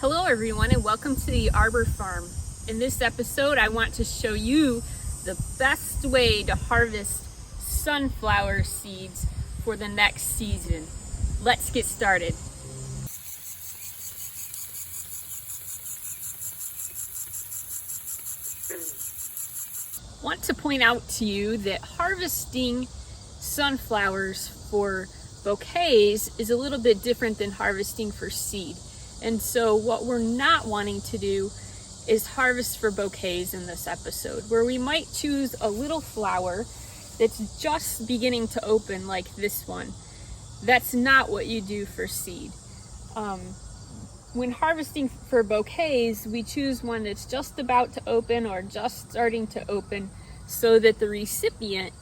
Hello everyone and welcome to the Arbor Farm. In this episode I want to show you the best way to harvest sunflower seeds for the next season. Let's get started. I want to point out to you that harvesting sunflowers for bouquets is a little bit different than harvesting for seed. And so what we're not wanting to do is harvest for bouquets in this episode, where we might choose a little flower that's just beginning to open like this one. That's not what you do for seed. When harvesting for bouquets, we choose one that's just about to open or just starting to open so that the recipient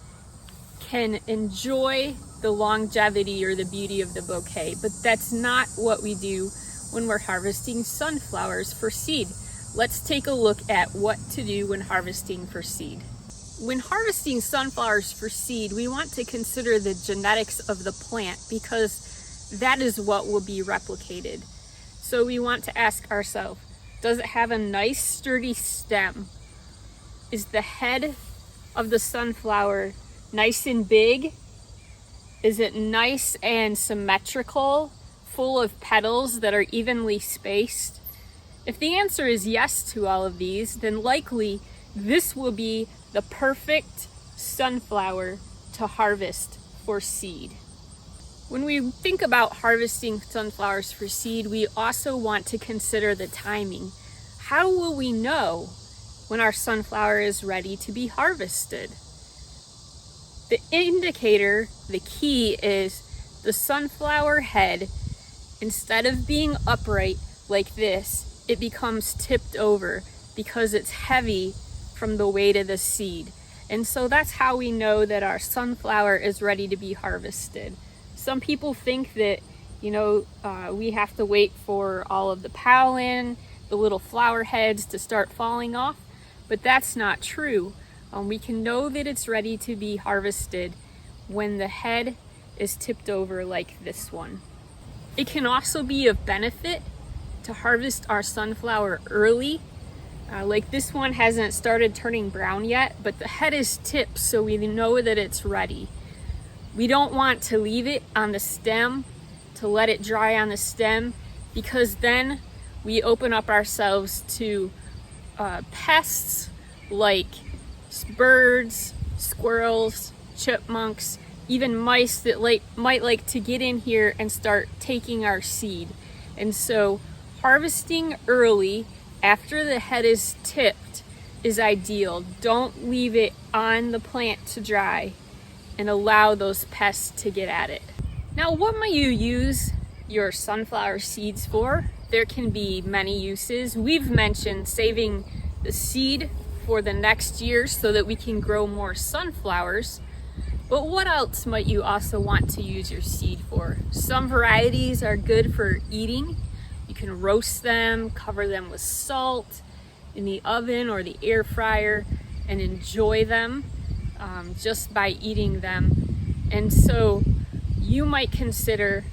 can enjoy the longevity or the beauty of the bouquet. But that's not what we do when we're harvesting sunflowers for seed. Let's take a look at what to do when harvesting for seed. When harvesting sunflowers for seed, we want to consider the genetics of the plant because that is what will be replicated. So we want to ask ourselves, does it have a nice sturdy stem? Is the head of the sunflower nice and big? Is it nice and symmetrical, full of petals that are evenly spaced? If the answer is yes to all of these, then likely this will be the perfect sunflower to harvest for seed. When we think about harvesting sunflowers for seed, we also want to consider the timing. How will we know when our sunflower is ready to be harvested? The indicator, the key, is the sunflower head. Instead of being upright like this, it becomes tipped over because it's heavy from the weight of the seed. And so that's how we know that our sunflower is ready to be harvested. Some people think that, we have to wait for all of the pollen, the little flower heads to start falling off, but that's not true. We can know that it's ready to be harvested when the head is tipped over like this one. It can also be of benefit to harvest our sunflower early. Like this one hasn't started turning brown yet, but the head is tipped so we know that it's ready. We don't want to leave it on the stem, to let it dry on the stem, because then we open up ourselves to pests like birds, squirrels, chipmunks, even mice that might like to get in here and start taking our seed. And so harvesting early after the head is tipped is ideal. Don't leave it on the plant to dry and allow those pests to get at it. Now, what might you use your sunflower seeds for? There can be many uses. We've mentioned saving the seed for the next year so that we can grow more sunflowers. But what else might you also want to use your seed for? Some varieties are good for eating. You can roast them, cover them with salt in the oven or the air fryer and enjoy them just by eating them. And so you might consider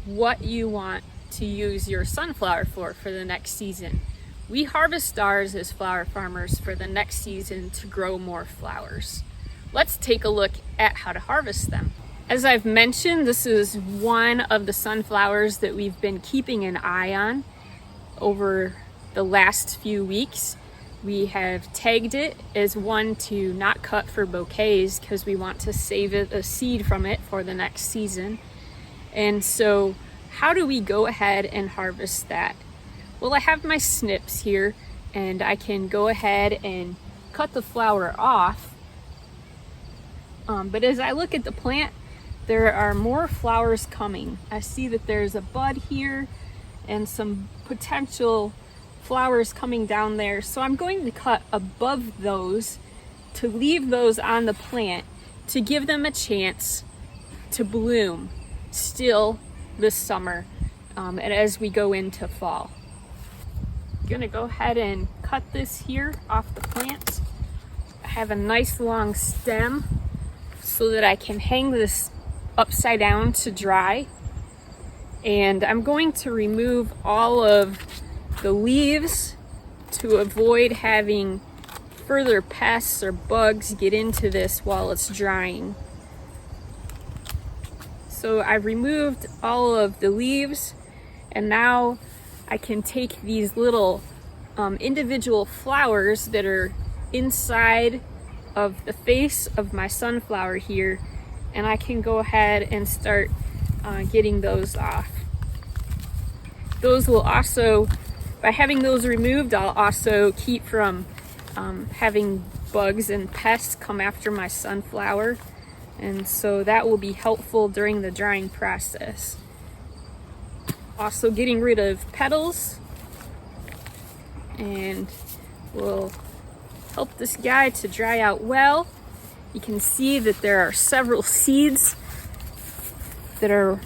what you want to use your sunflower for the next season. We harvest ours as flower farmers for the next season to grow more flowers. Let's take a look at how to harvest them. As I've mentioned, this is one of the sunflowers that we've been keeping an eye on over the last few weeks. We have tagged it as one to not cut for bouquets because we want to save a seed from it for the next season. And so how do we go ahead and harvest that? Well, I have my snips here and I can go ahead and cut the flower off. But as I look at the plant, there are more flowers coming. I see that there's a bud here and some potential flowers coming down there. So I'm going to cut above those to leave those on the plant to give them a chance to bloom still this summer and as we go into fall. I'm gonna go ahead and cut this here off the plant. I have a nice long stem so that I can hang this upside down to dry. And I'm going to remove all of the leaves to avoid having further pests or bugs get into this while it's drying. So I've removed all of the leaves, and now I can take these little individual flowers that are inside of the face of my sunflower here, and I can go ahead and start getting those off. Those will also, by having those removed, I'll also keep from having bugs and pests come after my sunflower, and so that will be helpful during the drying process. Also getting rid of petals, and will help this guy to dry out well. You can see that there are several seeds that are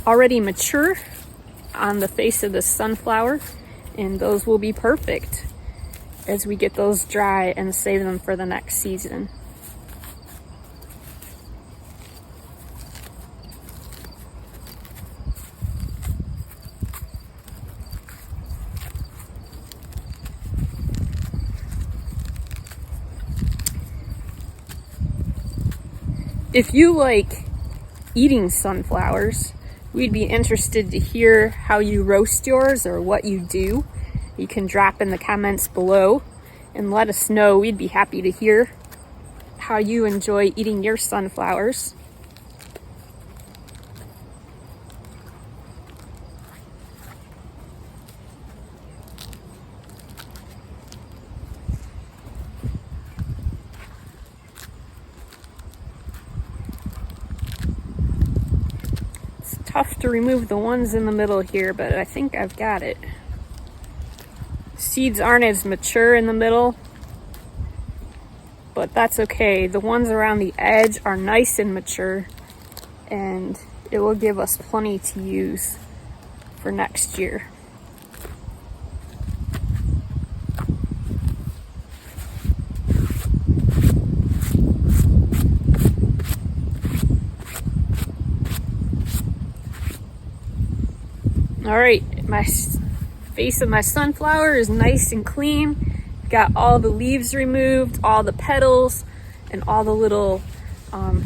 already mature on the face of the sunflower, and those will be perfect as we get those dry and save them for the next season. If you like eating sunflowers, we'd be interested to hear how you roast yours or what you do. You can drop in the comments below and let us know. We'd be happy to hear how you enjoy eating your sunflowers. Tough to remove the ones in the middle here, but I think I've got it. Seeds aren't as mature in the middle, but that's okay. The ones around the edge are nice and mature, and it will give us plenty to use for next year. All right, my face of my sunflower is nice and clean. Got all the leaves removed, all the petals, and all the little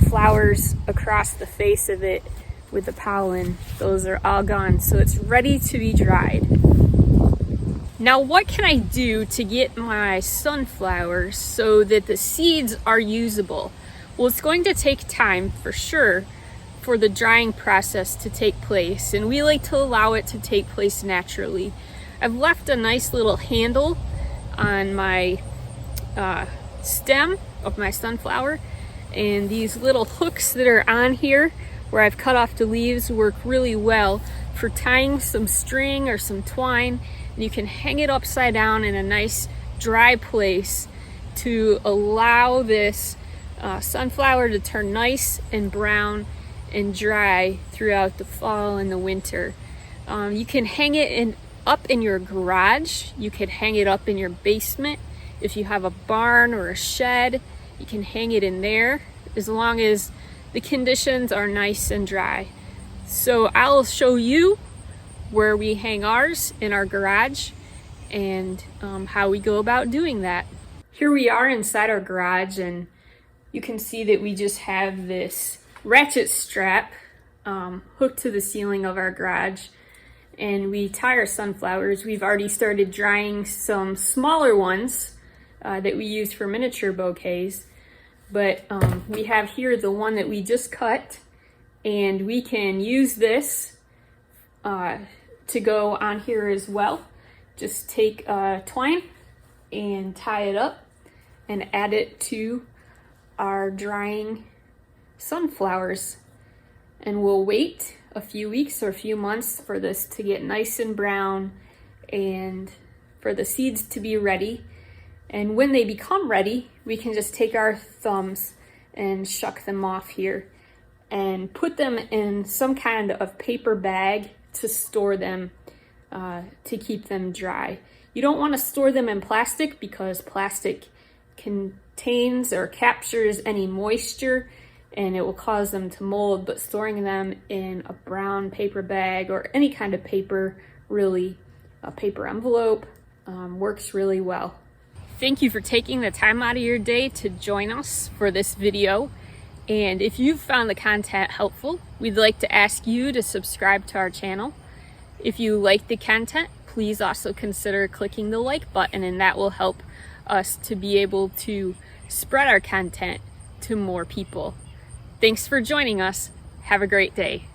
flowers across the face of it with the pollen. Those are all gone, so it's ready to be dried. Now, what can I do to get my sunflowers so that the seeds are usable? Well, it's going to take time for sure for the drying process to take place, and we like to allow it to take place naturally. I've left a nice little handle on my stem of my sunflower, and these little hooks that are on here where I've cut off the leaves work really well for tying some string or some twine, and you can hang it upside down in a nice dry place to allow this sunflower to turn nice and brown and dry throughout the fall and the winter. You can hang it up in your garage. You could hang it up in your basement. If you have a barn or a shed, you can hang it in there as long as the conditions are nice and dry. So I'll show you where we hang ours in our garage and how we go about doing that. Here we are inside our garage, and you can see that we just have this ratchet strap hooked to the ceiling of our garage, and we tie our sunflowers. We've already started drying some smaller ones that we use for miniature bouquets, but we have here the one that we just cut, and we can use this to go on here as well. Just take twine and tie it up and add it to our drying sunflowers, and we'll wait a few weeks or a few months for this to get nice and brown and for the seeds to be ready. And when they become ready, we can just take our thumbs and shuck them off here and put them in some kind of paper bag to store them, to keep them dry. You don't want to store them in plastic because plastic contains or captures any moisture, and it will cause them to mold, but storing them in a brown paper bag or any kind of paper, really a paper envelope, works really well. Thank you for taking the time out of your day to join us for this video. And if you've found the content helpful, we'd like to ask you to subscribe to our channel. If you like the content, please also consider clicking the like button, and that will help us to be able to spread our content to more people. Thanks for joining us. Have a great day.